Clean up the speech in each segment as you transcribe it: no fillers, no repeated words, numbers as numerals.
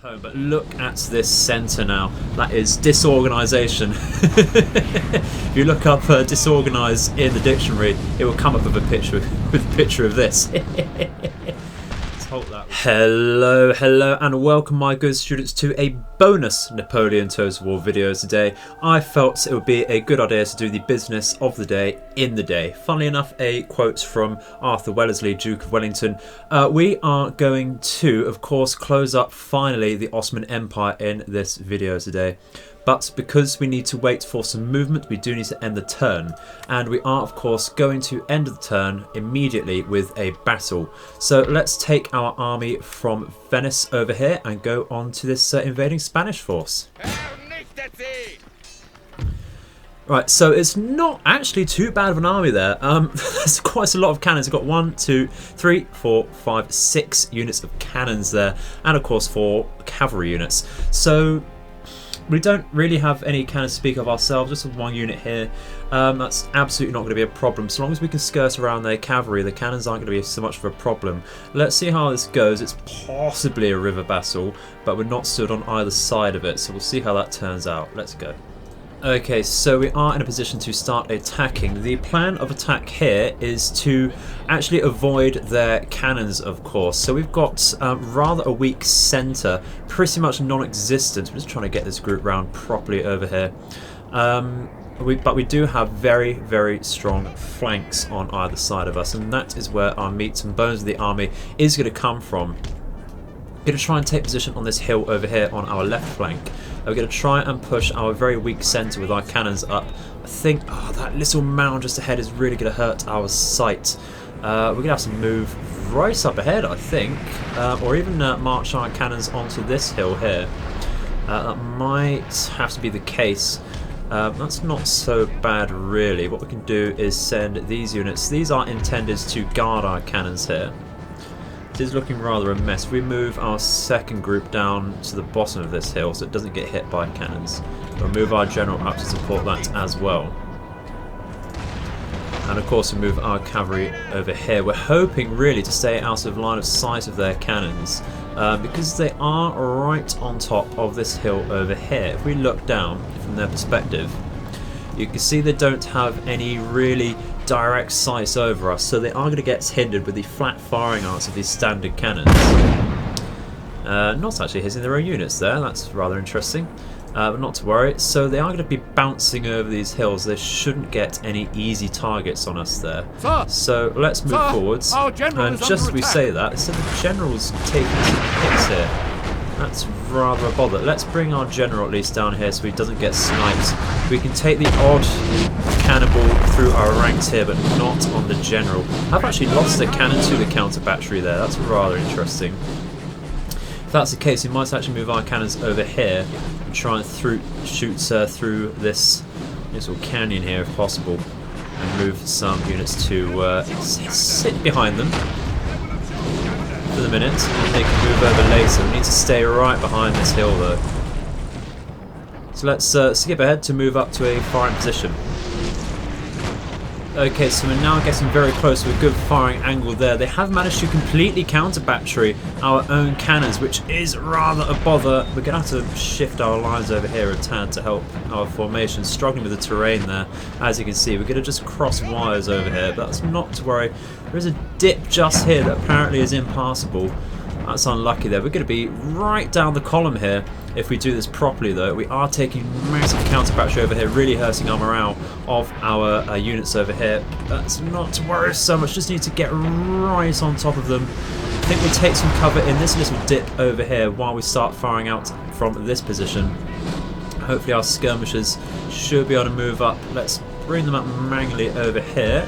home, but look at this centre now. That is disorganisation. If you look up disorganised in the dictionary, it will come up with a picture of this. Hello, and welcome my good students to a bonus Napoleon Total War video today. I felt it would be a good idea to do the business of the day in the day. Funnily enough, a quote from Arthur Wellesley, Duke of Wellington. We are going to, of course, close up finally the Ottoman Empire in this video today. But because we need to wait for some movement, we do need to end the turn. And we are, of course, going to end the turn immediately with a battle. So let's take our army from Venice over here and go on to this invading Spanish force. Right, so it's not actually too bad of an army there. There's quite a lot of cannons. We've got 1, 2, 3, 4, 5, 6 units of cannons there. And, of course, 4 cavalry units. So we don't really have any cannons to speak of ourselves, just one unit here. That's absolutely not going to be a problem. So long as we can skirt around their cavalry, the cannons aren't going to be so much of a problem. Let's see how this goes. It's possibly a river battle, but we're not stood on either side of it. So we'll see how that turns out. Let's go. Okay, so we are in a position to start attacking. The plan of attack here is to actually avoid their cannons, of course. So we've got rather a weak centre, pretty much non-existent. I'm just trying to get this group round properly over here. But we do have very, very strong flanks on either side of us, and that is where our meat and bones of the army is going to come from. We're going to try and take position on this hill over here on our left flank. We're going to try and push our very weak centre with our cannons up. I think that little mound just ahead is really going to hurt our sight. We're going to have to move right up ahead, I think, or even march our cannons onto this hill here. That might have to be the case. That's not so bad really. What we can do is send these units. These are intended to guard our cannons here. It is looking rather a mess. We move our second group down to the bottom of this hill so it doesn't get hit by cannons. We'll move our general up to support that as well. And of course we move our cavalry over here. We're hoping really to stay out of line of sight of their cannons because they are right on top of this hill over here. If we look down from their perspective, you can see they don't have any really direct sight over us, so they are going to get hindered with the flat firing arms of these standard cannons. Not actually hitting their own units there, that's rather interesting. But not to worry, so they are going to be bouncing over these hills. They shouldn't get any easy targets on us there. So let's move forwards. And just as we say that, so the general's taking some hits here. That's rather a bother. Let's bring our general at least down here so he doesn't get sniped. We can take the odd cannonball through our ranks here, but not on the general. I've actually lost a cannon to the counter battery there. That's rather interesting. If that's the case, we might actually move our cannons over here and try and shoot through this little canyon here if possible, and move some units to sit behind them for the minute, and they can move over later. We need to stay right behind this hill though. So let's skip ahead to move up to a firing position. Okay, so we're now getting very close to a good firing angle there. They have managed to completely counter battery our own cannons, which is rather a bother. We're going to have to shift our lines over here a tad to help our formation. Struggling with the terrain there, as you can see. We're going to just cross wires over here, but that's not to worry. There is a dip just here that apparently is impassable. That's unlucky there. We're going to be right down the column here if we do this properly though. We are taking massive counter battery over here, really hurting our morale of our units over here. That's not to worry so much, just need to get right on top of them. I think we'll take some cover in this little dip over here while we start firing out from this position. Hopefully our skirmishers should be able to move up. Let's bring them up manually over here,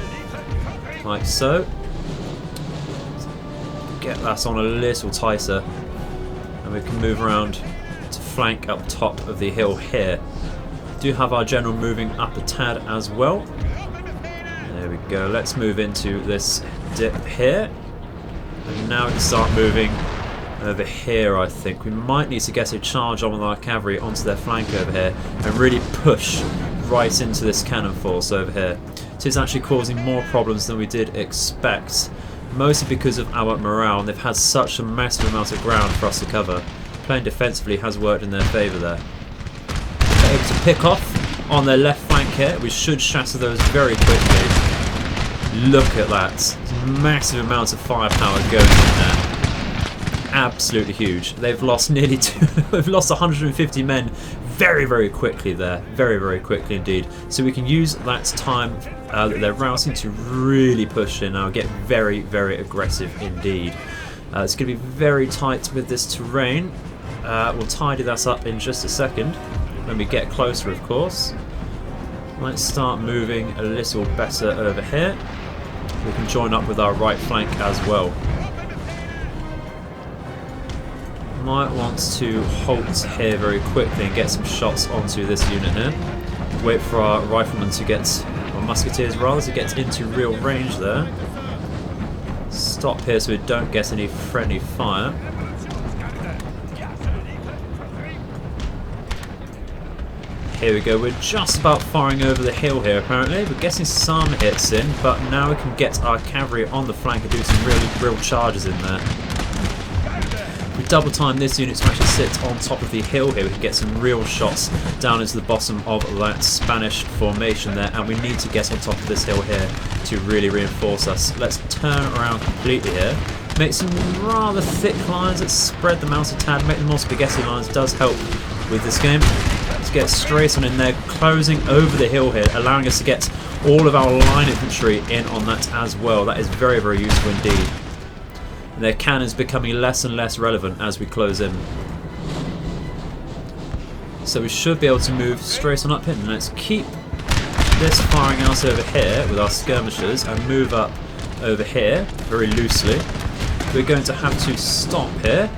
like so. Get that on a little tighter, and we can move around to flank up top of the hill here. Do have our general moving up a tad as well. There we go. Let's move into this dip here, and now we can start moving over here. I think we might need to get a charge on with our cavalry onto their flank over here and really push right into this cannon force over here. So it's actually causing more problems than we did expect. Mostly because of our morale, and they've had such a massive amount of ground for us to cover. playing defensively has worked in their favour there. They're able to pick off on their left flank here. We should shatter those very quickly. Look at that. Massive amounts of firepower going in there. Absolutely huge. They've lost nearly they've lost 150 men very, very quickly there. Very, very quickly indeed. So we can use that time that they're routing to really push in now, get very, very aggressive indeed. It's going to be very tight with this terrain. We'll tidy that up in just a second when we get closer, of course. Let's start moving a little better over here. We can join up with our right flank as well. Might want to halt here very quickly and get some shots onto this unit here. Wait for our riflemen to get, or musketeers rather, to get into real range there. Stop here so we don't get any friendly fire. Here we go, we're just about firing over the hill here apparently. We're getting some hits in, but now we can get our cavalry on the flank and do some real charges in there. We double time this unit to actually sit on top of the hill here. We can get some real shots down into the bottom of that Spanish formation there, and we need to get on top of this hill here to really reinforce us. Let's turn around completely here. Make some rather thick lines. Let's spread them out a tad. Make them more spaghetti lines. Does help with this game. Let's get straight on in there, closing over the hill here, allowing us to get all of our line infantry in on that as well. That is very, very useful indeed. Their cannons becoming less and less relevant as we close in. So we should be able to move straight on up here. And let's keep this firing out over here with our skirmishers and move up over here very loosely. We're going to have to stop here,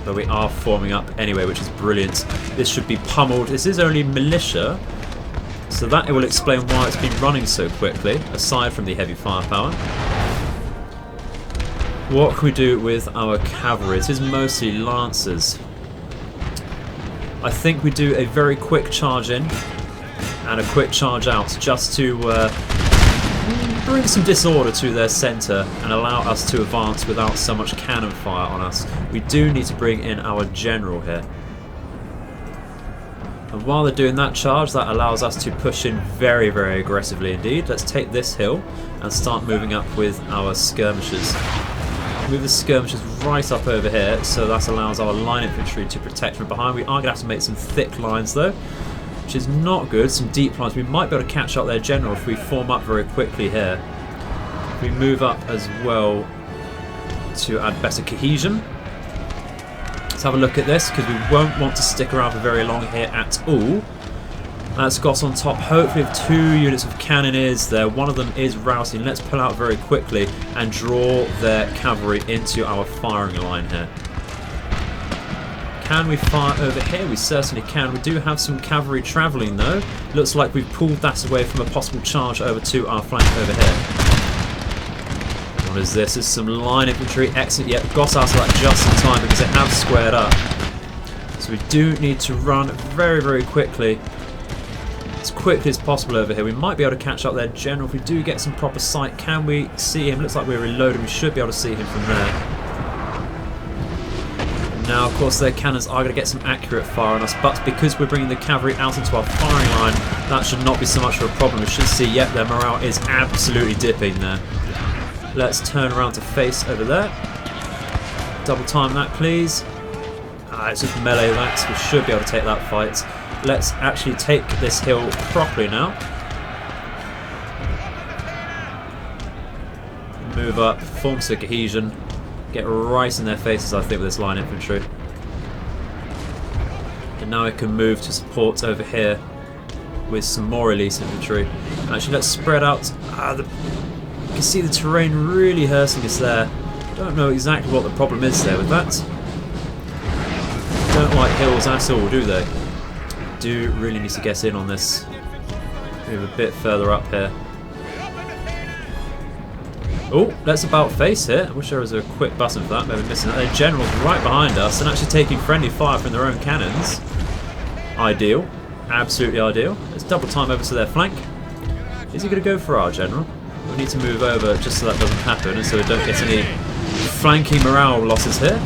but we are forming up anyway, which is brilliant. This should be pummeled. This is only militia, so that will explain why it's been running so quickly, aside from the heavy firepower. What can we do with our cavalry? It is mostly lancers. I think we do a very quick charge in and a quick charge out just to bring some disorder to their centre and allow us to advance without so much cannon fire on us. We do need to bring in our general here. And while they're doing that charge, that allows us to push in very, very aggressively indeed. Let's take this hill and start moving up with our skirmishers. Move the skirmishers right up over here, so that allows our line infantry to protect from behind. We are going to have to make some thick lines though, which is not good. Some deep lines. We might be able to catch up their general if we form up very quickly here. If we move up as well to add better cohesion. Let's have a look at this, because we won't want to stick around for very long here at all. That's got on top, hopefully, with 2 units of cannoneers there. One of them is routing. Let's pull out very quickly and draw their cavalry into our firing line here. Can we fire over here? We certainly can. We do have some cavalry travelling though. Looks like we've pulled that away from a possible charge over to our flank over here. What is this? It's some line infantry. Excellent. Yep, got out of that just in time because they have squared up. So we do need to run very, very quickly. As quickly as possible over here. We might be able to catch up their general if we do get some proper sight. Can we see him? Looks like we're reloading. We should be able to see him from there. Now, of course, their cannons are going to get some accurate fire on us, but because we're bringing the cavalry out into our firing line, that should not be so much of a problem. We should see, yep, their morale is absolutely dipping there. Let's turn around to face over there. Double time that, please. It's just melee that. We should be able to take that fight. Let's actually take this hill properly now. Move up, form some cohesion, get right in their faces, I think, with this line infantry. And now we can move to support over here with some more elite infantry. Actually, let's spread out. You can see the terrain really hurting us there. Don't know exactly what the problem is there with that. Don't like hills at all, do they? Do really need to get in on this. Move a bit further up here. Oh, let's about face here. I wish there was a quick button for that. Maybe missing that. Their general's right behind us and actually taking friendly fire from their own cannons. Ideal. Absolutely ideal. Let's double time over to their flank. Is he going to go for our general? We need to move over just so that doesn't happen and so we don't get any flanking morale losses here.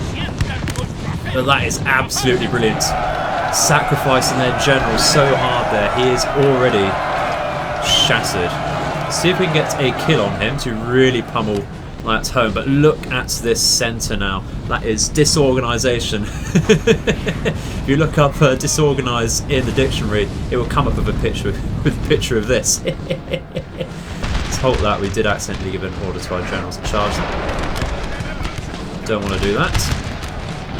But that is absolutely brilliant. Sacrificing their general so hard there. He is already shattered. See if we can get a kill on him to really pummel that home. But look at this centre now. That is disorganisation. If you look up disorganised in the dictionary, it will come up with a picture of this. Let's halt that. We did accidentally give an order to our generals to charge them. Don't want to do that.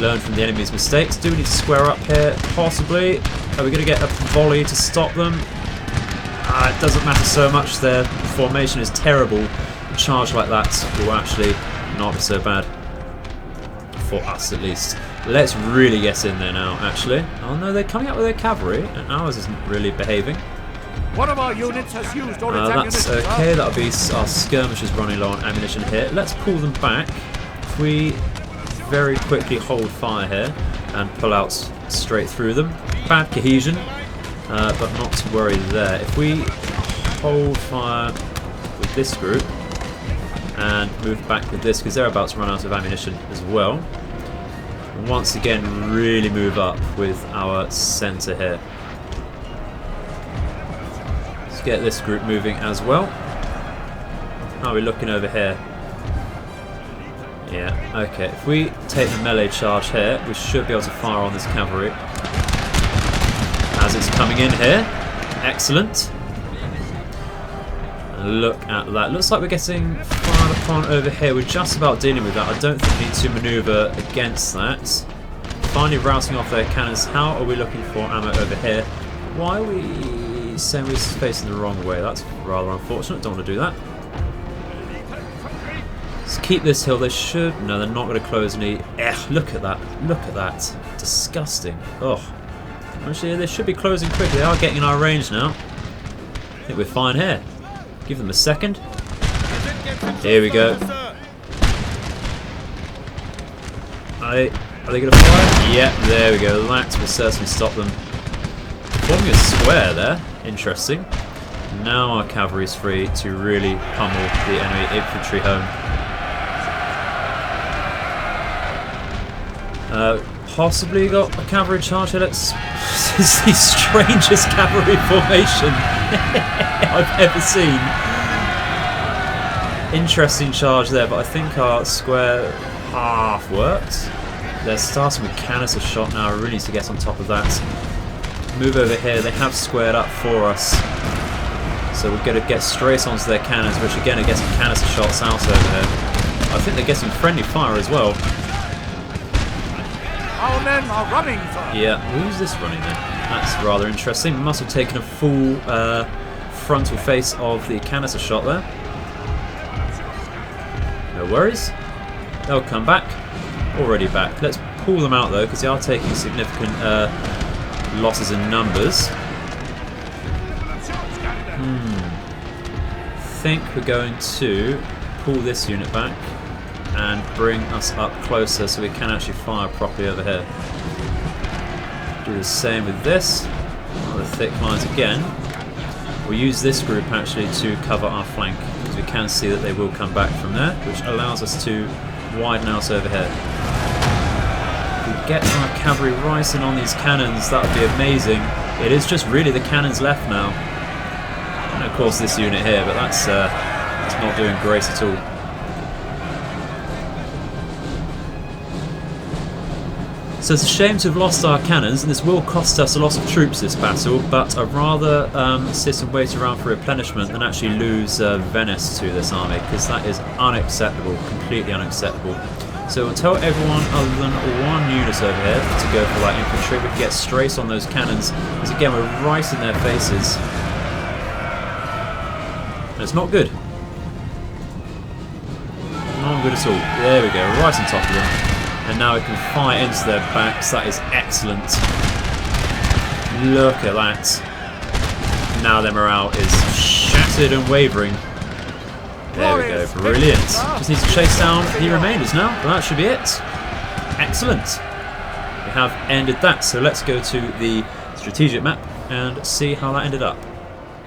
Learn from the enemy's mistakes. Do we need to square up here? Possibly. Are we going to get a volley to stop them? It doesn't matter so much. Their formation is terrible. A charge like that will actually not be so bad. For us, at least. Let's really get in there now, actually. Oh no, they're coming out with their cavalry, and ours isn't really behaving. One of our units has used all its that's ammunition. okay. That'll be our skirmishers running low on ammunition here. Let's pull them back. If we very quickly hold fire here and pull out straight through them. Bad cohesion, but not to worry there. If we hold fire with this group and move back with this, because they're about to run out of ammunition as well. And once again, really move up with our centre here. Let's get this group moving as well. How are we looking over here? Yeah, okay. If we take the melee charge here, we should be able to fire on this cavalry as it's coming in here. Excellent. And look at that. Looks like we're getting fired upon over here. We're just about dealing with that. I don't think we need to manoeuvre against that. Finally routing off their cannons. How are we looking for ammo over here? Why are we saying we're facing the wrong way? That's rather unfortunate. Don't want to do that. Let's keep this hill. They should... No, they're not going to close any... Look at that. Look at that. Disgusting. Oh. Actually, they should be closing quickly. They are getting in our range now. I think we're fine here. Give them a second. Here we go. Are they going to fire? Yeah, there we go. That will certainly stop them. Forming a square there. Interesting. Now our cavalry is free to really pummel the enemy infantry home. Possibly got a cavalry charge here. Let's... This is the strangest cavalry formation I've ever seen. Interesting charge there, but I think our square half worked. They're starting with canister shot now. I really need to get on top of that. Move over here. They have squared up for us. So we're going to get straight onto their cannons, which again are getting canister shots out over here. I think they're getting friendly fire as well. Our men are running, sir. Yeah, who's this running then? That's rather interesting. Must have taken a full frontal face of the canister shot there. No worries. They'll come back. Already back. Let's pull them out though, because they are taking significant losses in numbers. I think we're going to pull this unit back and bring us up closer so we can actually fire properly over here. Do the same with this. The thick lines again. We'll use this group actually to cover our flank, because we can see that they will come back from there, which allows us to widen out over here. If we get our cavalry right in on these cannons, that would be amazing. It is just really the cannons left now. And of course this unit here, but that's not doing great at all. So it's a shame to have lost our cannons, and this will cost us a lot of troops this battle, but I'd rather sit and wait around for replenishment than actually lose Venice to this army, because that is unacceptable, completely unacceptable. So we'll tell everyone other than one unit over here to go for light infantry. We can get straight on those cannons, because again we're right in their faces. And it's not good. Not good at all. There we go, right on top of them. And now we can fire into their backs. That is excellent. Look at that. Now their morale is shattered and wavering. There we go. Brilliant. Just need to chase down the remainders now. Well, that should be it. Excellent. We have ended that. So let's go to the strategic map and see how that ended up.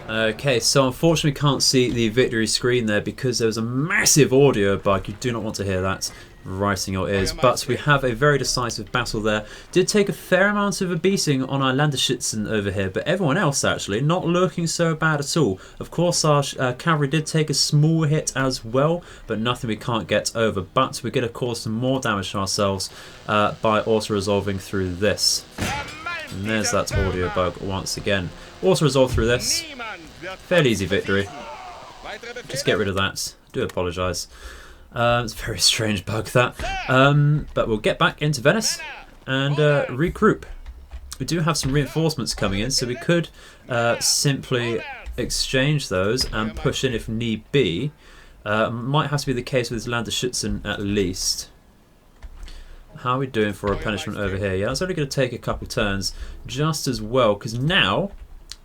Okay, so unfortunately we can't see the victory screen there because there was a massive audio bug. You do not want to hear that. right in your ears. But we have a very decisive battle there. Did take a fair amount of a beating on our Landerschützen over here, but everyone else actually not looking so bad at all. Of course our cavalry did take a small hit as well, but nothing we can't get over. But we're going to cause some more damage to ourselves by auto-resolving through this. And there's that audio bug once again. Auto-resolve through this. Fairly easy victory. Just get rid of that. I do apologise. It's a very strange bug that. But we'll get back into Venice and regroup. We do have some reinforcements coming in, so we could simply exchange those and push in if need be. Might have to be the case with Landerschützen at least. How are we doing for replenishment over here? Yeah, it's only going to take a couple turns just as well, because now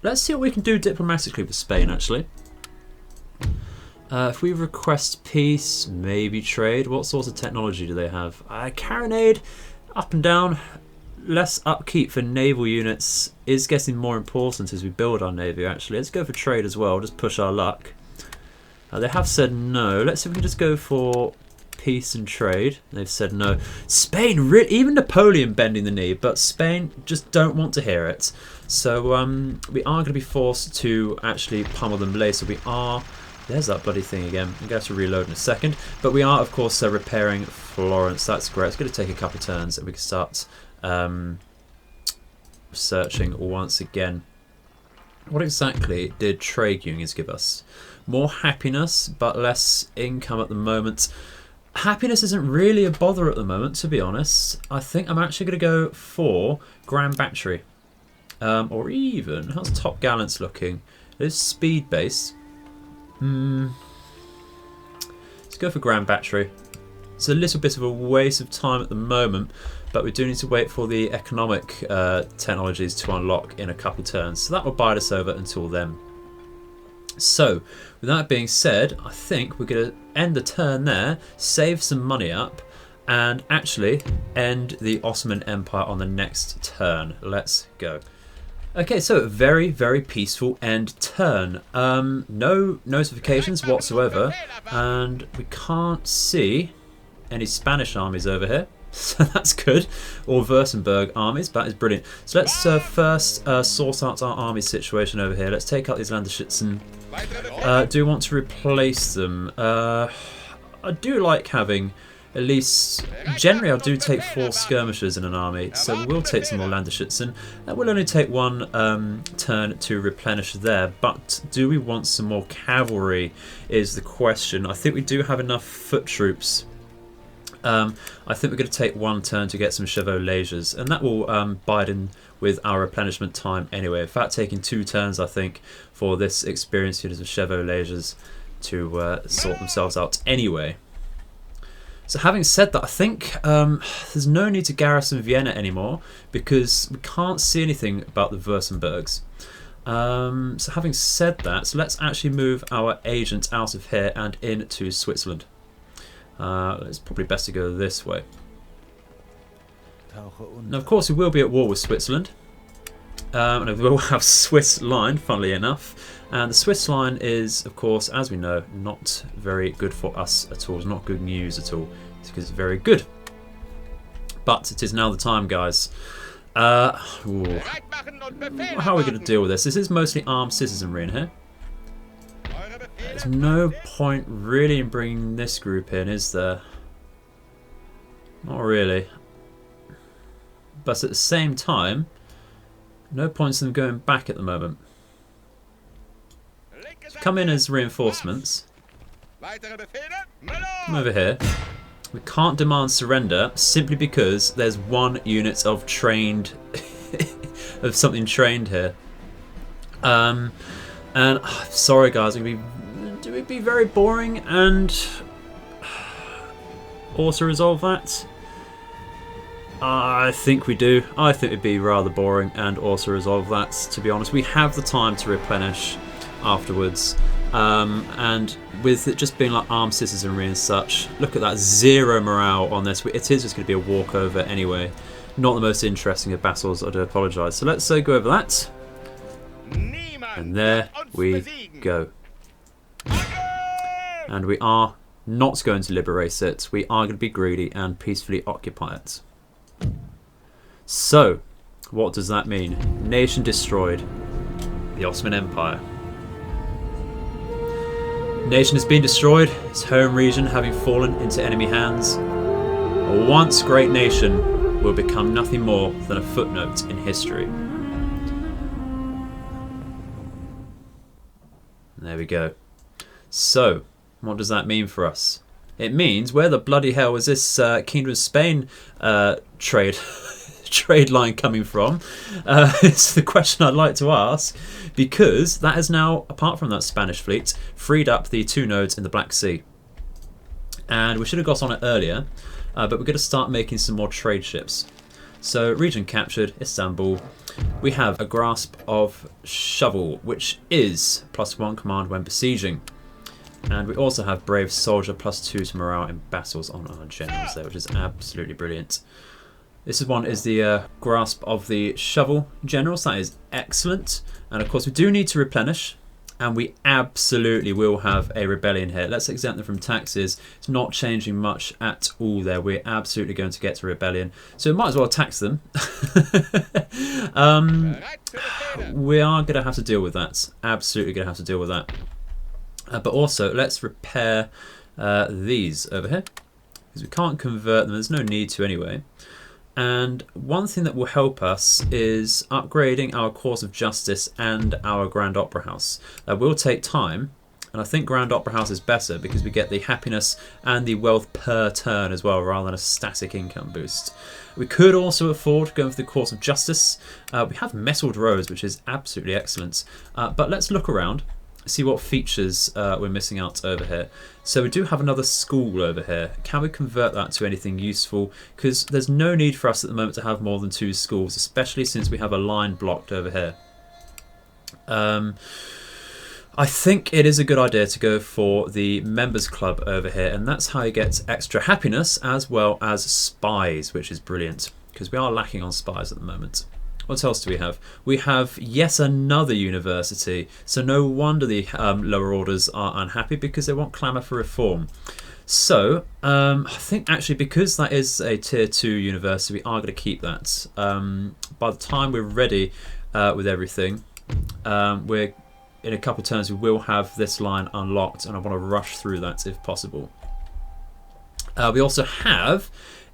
let's see what we can do diplomatically with Spain actually. If we request peace, maybe trade. What sort of technology do they have? Carronade, up and down. Less upkeep for naval units is getting more important as we build our navy actually. Let's go for trade as well, just push our luck. They have said no. Let's see if we can just go for peace and trade. They've said no. Spain, even Napoleon bending the knee, but Spain just don't want to hear it. So we are going to be forced to actually pummel them later. We are... There's that bloody thing again. I'm going to have to reload in a second. But we are, of course, repairing Florence. That's great. It's going to take a couple of turns and we can start searching once again. What exactly did trade unions give us? More happiness, but less income at the moment. Happiness isn't really a bother at the moment, to be honest. I think I'm actually going to go for Grand Battery. Or even, how's Top Gallants looking? There's Speed Base. Let's go for Grand Battery. It's a little bit of a waste of time at the moment, but we do need to wait for the economic technologies to unlock in a couple turns. So that will bide us over until then. So, with that being said, I think we're going to end the turn there, save some money up, and actually end the Ottoman Empire on the next turn. Let's go. Okay, so very, very peaceful end turn. No notifications whatsoever, and we can't see any Spanish armies over here. So that's good, or Württemberg armies. That is brilliant. So let's first sort out our army situation over here. Let's take out these Landerschützen. Do want to replace them. I do like having at least, generally I do take 4 skirmishers in an army, so we will take some more Landerschützen. That will only take one turn to replenish there, but do we want some more cavalry is the question. I think we do have enough foot troops. I think we're going to take one turn to get some chevaux-légers, and that will bide in with our replenishment time anyway. In fact, taking 2 turns, I think, for this experienced unit of chevaux-légers to sort themselves out anyway. So having said that, I think there's no need to garrison Vienna anymore because we can't see anything about the Württembergs. So having said that, so let's actually move our agent out of here and into Switzerland. It's probably best to go this way. Now, of course, we will be at war with Switzerland. And we will have Swiss line, funnily enough. And the Swiss line is, of course, as we know, not very good for us at all. It's not good news at all. It's because it's very good. But it is now the time, guys. How are we going to deal with this? This is mostly armed citizenry in here. There's no point really in bringing this group in, is there? Not really. But at the same time, no points in them going back at the moment. So come in as reinforcements. Come over here. We can't demand surrender simply because there's 1 unit of trained of something trained here. And sorry guys, do we be very boring and also resolve that? I think we do. I think it'd be rather boring and also resolve that, to be honest. We have the time to replenish afterwards. And with it just being like armed citizenry and such, look at that, 0 morale on this. It is just going to be a walkover anyway. Not the most interesting of battles, I do apologise. So let's go over that. And there we go. And we are not going to liberate it. We are going to be greedy and peacefully occupy it. So, what does that mean? Nation destroyed. The Ottoman Empire. Nation has been destroyed, its home region having fallen into enemy hands. A once great nation will become nothing more than a footnote in history. There we go. So, what does that mean for us? It means, where the bloody hell was this Kingdom of Spain trade line coming from? It's the question I'd like to ask, because that is now, apart from that Spanish fleet, freed up the 2 nodes in the Black Sea. And we should have got on it earlier, but we're going to start making some more trade ships. So, region captured, Istanbul. We have a grasp of shovel, which is +1 command when besieging. And we also have brave soldier +2 to morale in battles on our generals there, which is absolutely brilliant. This one is the grasp of the shovel generals. That is excellent. And of course we do need to replenish, and we absolutely will have a rebellion here. Let's exempt them from taxes. It's not changing much at all there. We're absolutely going to get to rebellion, so we might as well tax them. We are going to have to deal with that. Absolutely going to have to deal with that. But also, let's repair these over here, because we can't convert them. There's no need to anyway. And one thing that will help us is upgrading our Course of Justice and our Grand Opera House. That will take time, and I think Grand Opera House is better because we get the happiness and the wealth per turn as well, rather than a static income boost. We could also afford going for the Course of Justice. We have metalled roads, which is absolutely excellent. But let's look around, see what features we're missing out over here. So we do have another school over here. Can we convert that to anything useful? Because there's no need for us at the moment to have more than 2 schools, especially since we have a line blocked over here. I think it is a good idea to go for the members club over here, and that's how you get extra happiness as well as spies, which is brilliant, because we are lacking on spies at the moment. What else do we have? We have yet another university, so no wonder the lower orders are unhappy, because they want clamour for reform. So I think actually, because that is a tier 2 university, we are going to keep that. By the time we're ready with everything, we're in a couple of turns we will have this line unlocked, and I want to rush through that if possible. We also have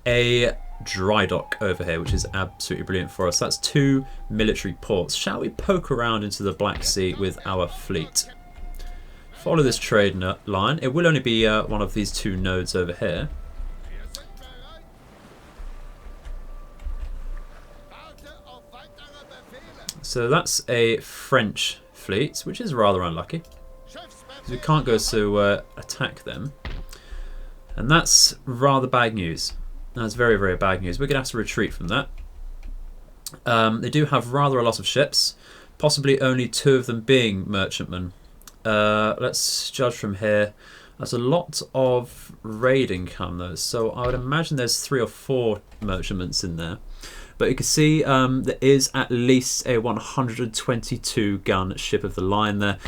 a dry dock over here, which is absolutely brilliant for us. That's 2 military ports. Shall we poke around into the Black Sea with our fleet? Follow this trade line. It will only be one of these 2 nodes over here. So that's a French fleet, which is rather unlucky, because we can't go to attack them, and that's rather bad news. That's very, very bad news. We're going to have to retreat from that. They do have rather a lot of ships, possibly only 2 of them being merchantmen. Let's judge from here. There's a lot of raid income though, so I would imagine there's 3 or 4 merchantmen in there. But you can see there is at least a 122 gun ship of the line there.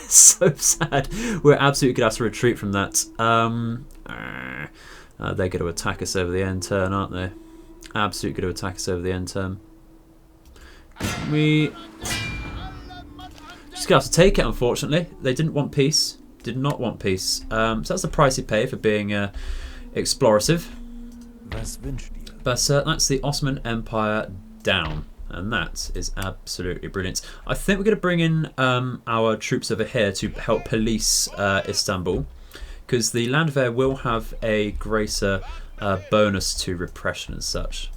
So sad. We're absolutely going to have to retreat from that. They're going to attack us over the end turn, aren't they? Absolutely going to attack us over the end turn. We just going to have to take it, unfortunately. They didn't want peace. Did not want peace. So that's the price you pay for being explorative. But that's the Ottoman Empire down. And that is absolutely brilliant. I think we're going to bring in our troops over here to help police Istanbul, because the Landwehr will have a greater bonus to repression and such,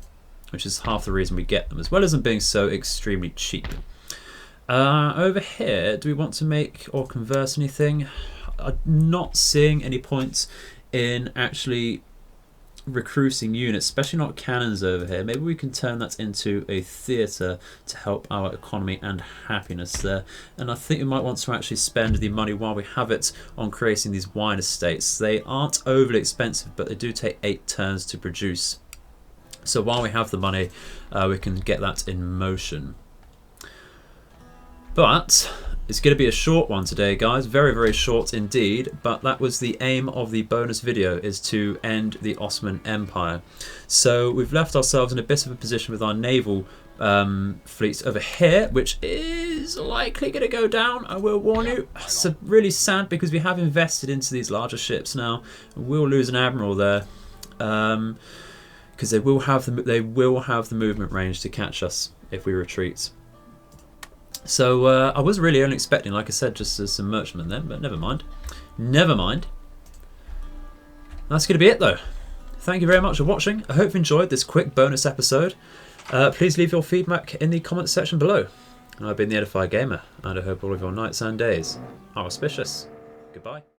which is half the reason we get them, as well as them being so extremely cheap. Over here, do we want to make or converse anything? I'm not seeing any points in actually recruiting units, especially not cannons over here. Maybe we can turn that into a theatre to help our economy and happiness there. And I think we might want to actually spend the money while we have it on creating these wine estates. They aren't overly expensive, but they do take 8 turns to produce. So while we have the money, we can get that in motion. But It's going to be a short one today, guys. Very, very short indeed. But that was the aim of the bonus video, is to end the Ottoman Empire. So we've left ourselves in a bit of a position with our naval fleets over here, which is likely going to go down, I will warn you. It's really sad because we have invested into these larger ships now. We'll lose an admiral there, because they will have the movement range to catch us if we retreat. So I was really only expecting, like I said, just some merchantmen then, but never mind. Never mind. That's going to be it though. Thank you very much for watching. I hope you enjoyed this quick bonus episode. Please leave your feedback in the comments section below. I've been the Edified Gamer, and I hope all of your nights and days are auspicious. Goodbye.